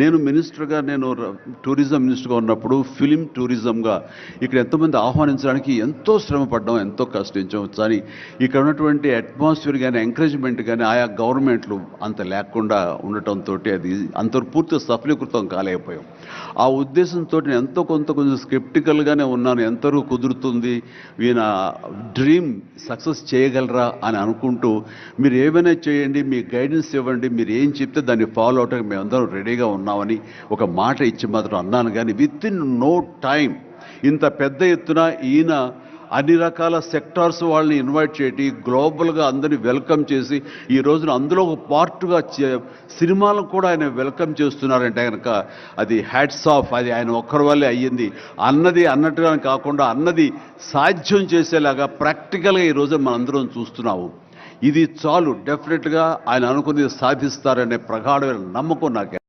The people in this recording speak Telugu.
నేను మినిస్టర్గా టూరిజం మినిస్టర్గా ఉన్నప్పుడు ఫిలిం టూరిజంగా ఇక్కడ ఎంతోమంది ఆహ్వానించడానికి ఎంతో శ్రమ పడ్డాం, ఎంతో కష్టించాం. కానీ ఇక్కడ ఉన్నటువంటి అట్మాస్ఫియర్ కానీ ఎంకరేజ్మెంట్ కానీ ఆయా గవర్నమెంట్లు అంత లేకుండా ఉండటంతో అది అంత పూర్తి సఫలీకృతం కాలేకపోయాం. ఆ ఉద్దేశంతో నేను ఎంతో కొంచెం స్కెప్టికల్గానే ఉన్నాను. ఎంతవరకు కుదురుతుంది, ఈయన డ్రీమ్ సక్సెస్ చేయగలరా అని అనుకుంటూ మీరు ఏమైనా చేయండి, మీ గైడెన్స్ ఇవ్వండి, మీరు ఏం చెప్తే దాన్ని ఫాలో అవడానికి మేమందరం రెడీగా ఉన్నామని ఒక మాట ఇచ్చి మాత్రం అన్నాను. కానీ విత్ ఇన్ నో టైం ఇంత పెద్ద ఎత్తున ఈయన అన్ని రకాల సెక్టార్స్ వాళ్ళని ఇన్వైట్ చేయటి, గ్లోబల్గా అందరినీ వెల్కమ్ చేసి ఈ రోజున అందులో ఒక పార్ట్గా సినిమాలను కూడా ఆయన వెల్కమ్ చేస్తున్నారంటే కనుక అది హ్యాట్స్ ఆఫ్. అది ఆయన ఒక్కరి వల్లే అయ్యింది. అన్నట్టుగా కాకుండా అన్నది సాధ్యం చేసేలాగా ప్రాక్టికల్గా ఈ రోజు మనందరం చూస్తున్నాము. ఇది చాలు. డెఫినెట్గా ఆయన అనుకున్నది సాధిస్తారనే ప్రగాఢమైన నమ్మకం నాకు.